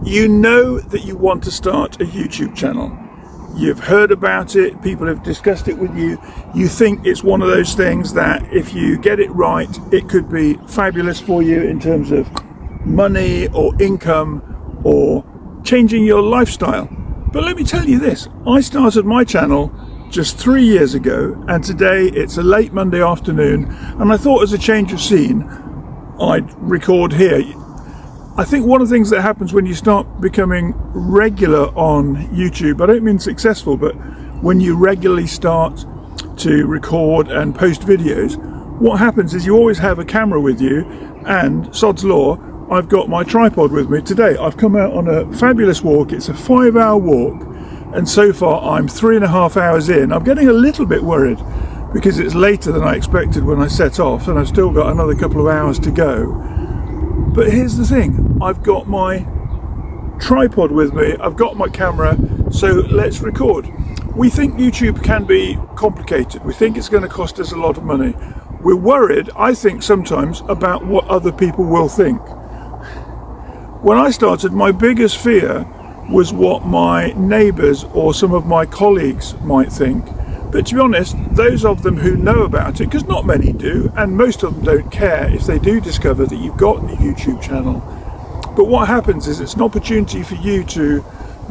You know that you want to start a YouTube channel. You've heard about it, people have discussed it with you. You think it's one of those things that if you get it right, it could be fabulous for you in terms of money or income or changing your lifestyle. But let me tell you this, I started my channel just 3 years ago, and today it's a late Monday afternoon, and I thought as a change of scene, I'd record here. I think one of the things that happens when you start becoming regular on YouTube, I don't mean successful, but when you regularly start to record and post videos, what happens is you always have a camera with you, and sod's law, I've got my tripod with me today. I've come out on a fabulous walk. It's a 5-hour walk, and so far I'm 3.5 hours in. I'm getting a little bit worried because it's later than I expected when I set off, and I've still got another couple of hours to go. But here's the thing, I've got my tripod with me, I've got my camera, so let's record. We think YouTube can be complicated. We think it's going to cost us a lot of money. We're worried, I think sometimes, about what other people will think. When I started, my biggest fear was what my neighbours or some of my colleagues might think. But to be honest, those of them who know about it, because not many do, and most of them don't care if they do discover that you've got a YouTube channel. But what happens is it's an opportunity for you to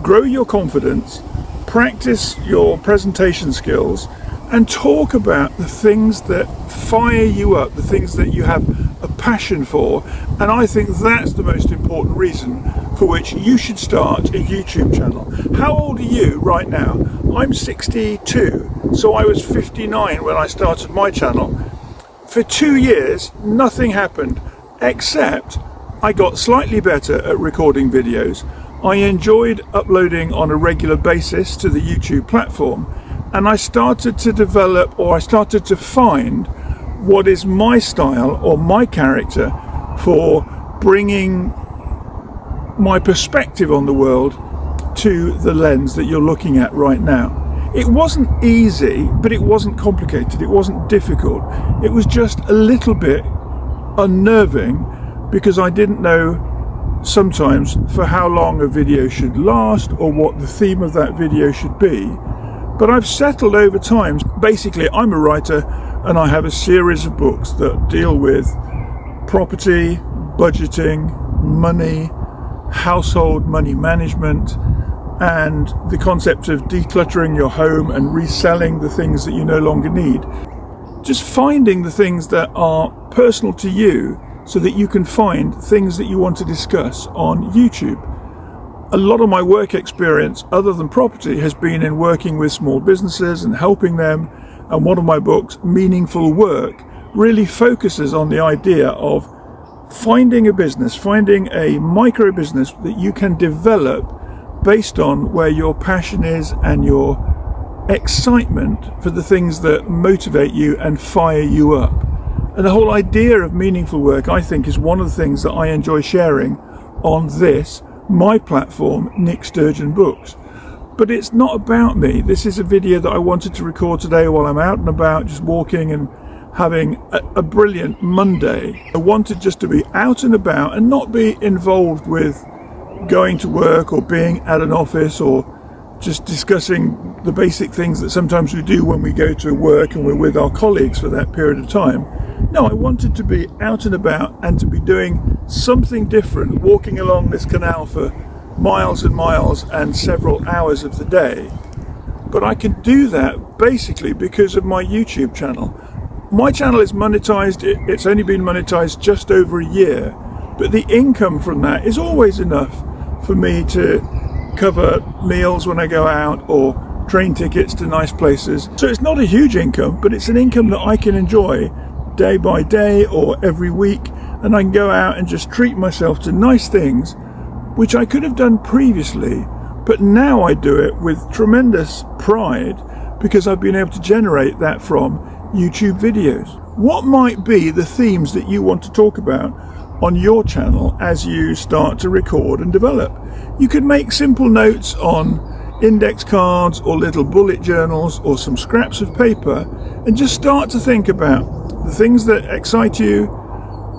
grow your confidence, practice your presentation skills, and talk about the things that fire you up, the things that you have a passion for. And I think that's the most important reason for which you should start a YouTube channel. How old are you right now? I'm 62, so I was 59 when I started my channel. For 2 years, nothing happened, except I got slightly better at recording videos. I enjoyed uploading on a regular basis to the YouTube platform, and I started to develop, or I started to find what is my style or my character for bringing my perspective on the world to the lens that you're looking at right now. It wasn't easy, but it wasn't complicated, it wasn't difficult. It was just a little bit unnerving because I didn't know sometimes for how long a video should last or what the theme of that video should be. But I've settled over time. Basically, I'm a writer and I have a series of books that deal with property, budgeting, money, household money management, and the concept of decluttering your home and reselling the things that you no longer need. Just finding the things that are personal to you so that you can find things that you want to discuss on YouTube. A lot of my work experience, other than property, has been in working with small businesses and helping them. And one of my books, Meaningful Work, really focuses on the idea of finding a business, finding a micro business that you can develop based on where your passion is and your excitement for the things that motivate you and fire you up. And the whole idea of meaningful work, I think, is one of the things that I enjoy sharing on this, my platform, Nick Sturgeon Books. But it's not about me. This is a video that I wanted to record today while I'm out and about, just walking and having a brilliant Monday. I wanted just to be out and about and not be involved with going to work or being at an office or just discussing the basic things that sometimes we do when we go to work and we're with our colleagues for that period of time. No, I wanted to be out and about and to be doing something different, walking along this canal for miles and miles and several hours of the day. But I can do that basically because of my YouTube channel. My channel is monetized. It's only been monetized just over a year, but the income from that is always enough for me to cover meals when I go out or train tickets to nice places. So it's not a huge income, but it's an income that I can enjoy day by day or every week, and I can go out and just treat myself to nice things, which I could have done previously, but now I do it with tremendous pride because I've been able to generate that from YouTube videos. What might be the themes that you want to talk about on your channel as you start to record and develop? You could make simple notes on index cards or little bullet journals or some scraps of paper and just start to think about the things that excite you,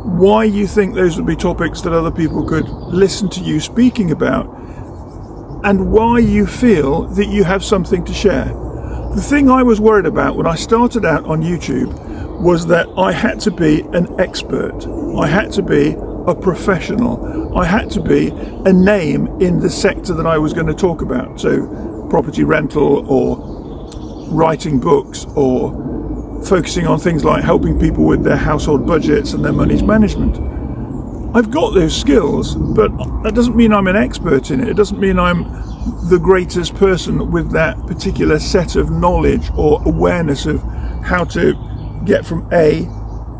why you think those would be topics that other people could listen to you speaking about, and why you feel that you have something to share. The thing I was worried about when I started out on YouTube was that I had to be an expert. I had to be a professional. I had to be a name in the sector that I was going to talk about. So property rental, or writing books, or focusing on things like helping people with their household budgets and their money's management. I've got those skills, but that doesn't mean I'm an expert in it. It doesn't mean I'm the greatest person with that particular set of knowledge or awareness of how to get from A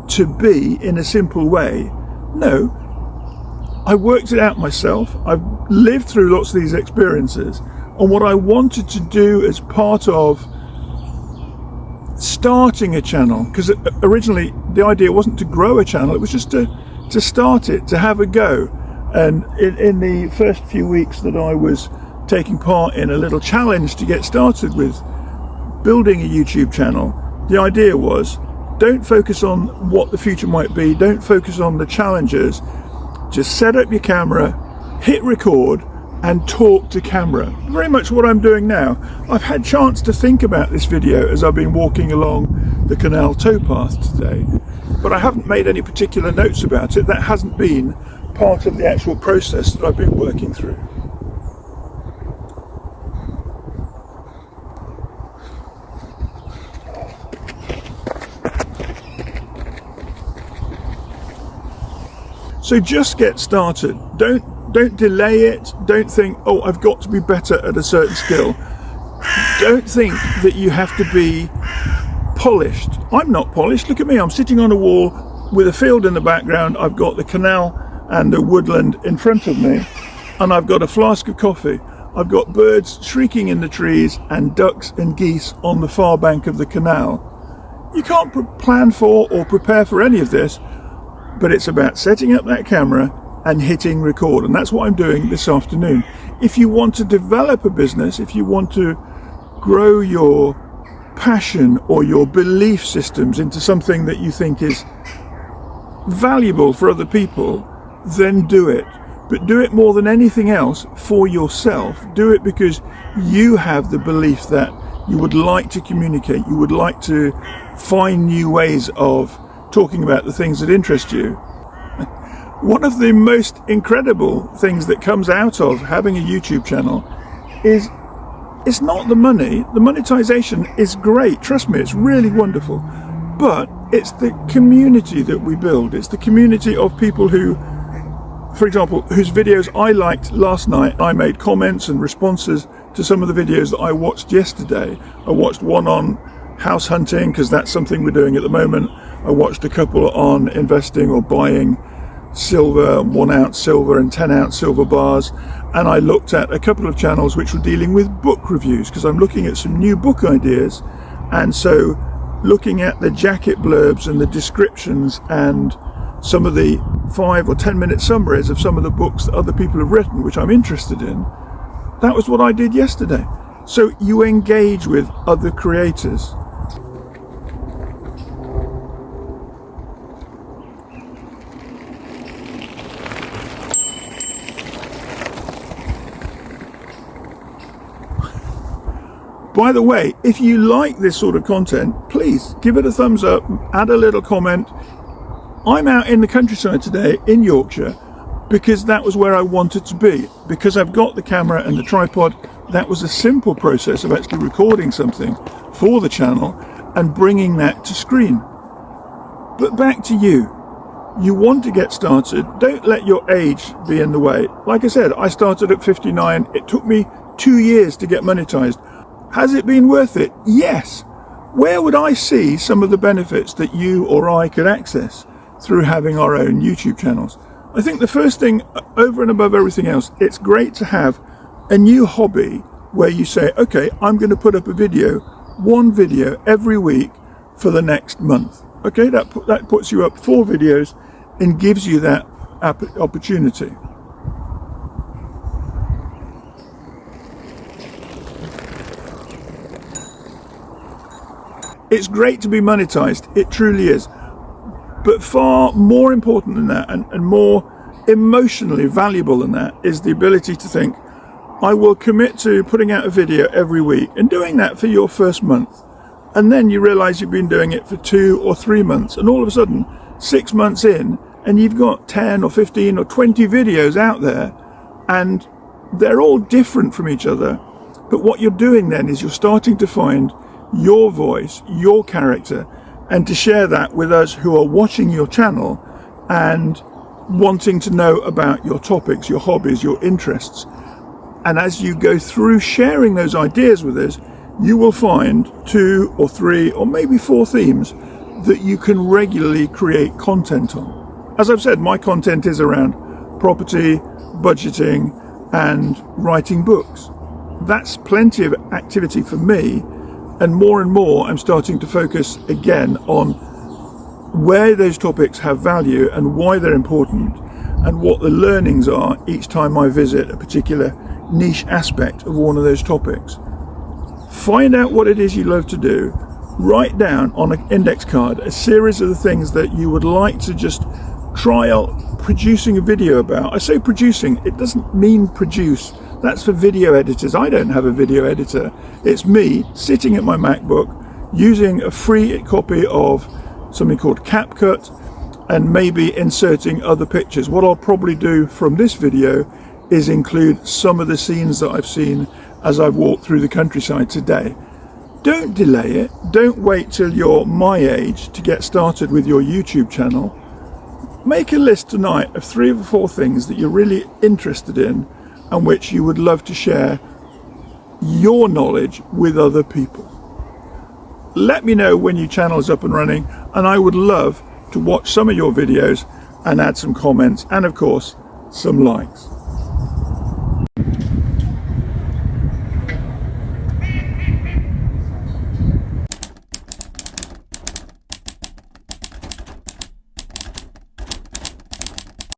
to B in a simple way. No, I worked it out myself. I've lived through lots of these experiences, and what I wanted to do as part of starting a channel, because originally the idea wasn't to grow a channel, it was just to start it, to have a go. And in the first few weeks that I was taking part in a little challenge to get started with building a YouTube channel, the idea was, don't focus on what the future might be, don't focus on the challenges, just set up your camera, hit record, and talk to camera. Very much what I'm doing now. I've had chance to think about this video as I've been walking along the canal towpath today, but I haven't made any particular notes about it. That hasn't been part of the actual process that I've been working through. So just get started. Don't delay it. Don't think, oh, I've got to be better at a certain skill. Don't think that you have to be polished. I'm not polished. Look at me. I'm sitting on a wall with a field in the background. I've got the canal and the woodland in front of me, and I've got a flask of coffee. I've got birds shrieking in the trees and ducks and geese on the far bank of the canal. You can't plan for or prepare for any of this, but it's about setting up that camera and hitting record, and that's what I'm doing this afternoon. If you want to develop a business, if you want to grow your passion or your belief systems into something that you think is valuable for other people, then do it. But do it more than anything else for yourself. Do it because you have the belief that you would like to communicate, you would like to find new ways of talking about the things that interest you. One of the most incredible things that comes out of having a YouTube channel is it's not the money. The monetization is great. Trust me, it's really wonderful. But it's the community that we build. It's the community of people who, for example, whose videos I liked last night. I made comments and responses to some of the videos that I watched yesterday. I watched one on house hunting, because that's something we're doing at the moment. I watched a couple on investing or buying silver, 1 ounce silver and 10 ounce silver bars, and I looked at a couple of channels which were dealing with book reviews, because I'm looking at some new book ideas, and so looking at the jacket blurbs and the descriptions and some of the 5 or 10 minute summaries of some of the books that other people have written which I'm interested in. That was what I did yesterday. So you engage with other creators. By the way, if you like this sort of content, please give it a thumbs up, add a little comment. I'm out in the countryside today in Yorkshire because that was where I wanted to be. Because I've got the camera and the tripod, that was a simple process of actually recording something for the channel and bringing that to screen. But back to you. You want to get started, don't let your age be in the way. Like I said, I started at 59. It took me 2 years to get monetized. Has it been worth it? Yes. Where would I see some of the benefits that you or I could access through having our own YouTube channels? I think the first thing, over and above everything else, it's great to have a new hobby where you say, okay, I'm going to put up a video, one video every week for the next month. Okay, that puts you up 4 videos and gives you that opportunity. It's great to be monetized, it truly is. But far more important than that, and more emotionally valuable than that, is the ability to think, I will commit to putting out a video every week, and doing that for your first month. And then you realize you've been doing it for 2 or 3 months, and all of a sudden 6 months in, and you've got 10 or 15 or 20 videos out there, and they're all different from each other. But what you're doing then is you're starting to find your voice, your character, and to share that with us who are watching your channel and wanting to know about your topics, your hobbies, your interests. And as you go through sharing those ideas with us, you will find 2 or 3 or maybe 4 themes that you can regularly create content on. As I've said, my content is around property, budgeting, and writing books. That's plenty of activity for me, and more I'm starting to focus again on where those topics have value and why they're important, and what the learnings are each time I visit a particular niche aspect of one of those topics. Find out what it is you love to do. Write down on an index card a series of the things that you would like to just try out producing a video about. I say producing, it doesn't mean produce. That's for video editors. I don't have a video editor. It's me sitting at my MacBook using a free copy of something called CapCut, and maybe inserting other pictures. What I'll probably do from this video is include some of the scenes that I've seen as I've walked through the countryside today. Don't delay it. Don't wait till you're my age to get started with your YouTube channel. Make a list tonight of 3 or 4 things that you're really interested in and which you would love to share your knowledge with other people. Let me know when your channel is up and running, and I would love to watch some of your videos and add some comments and of course some likes.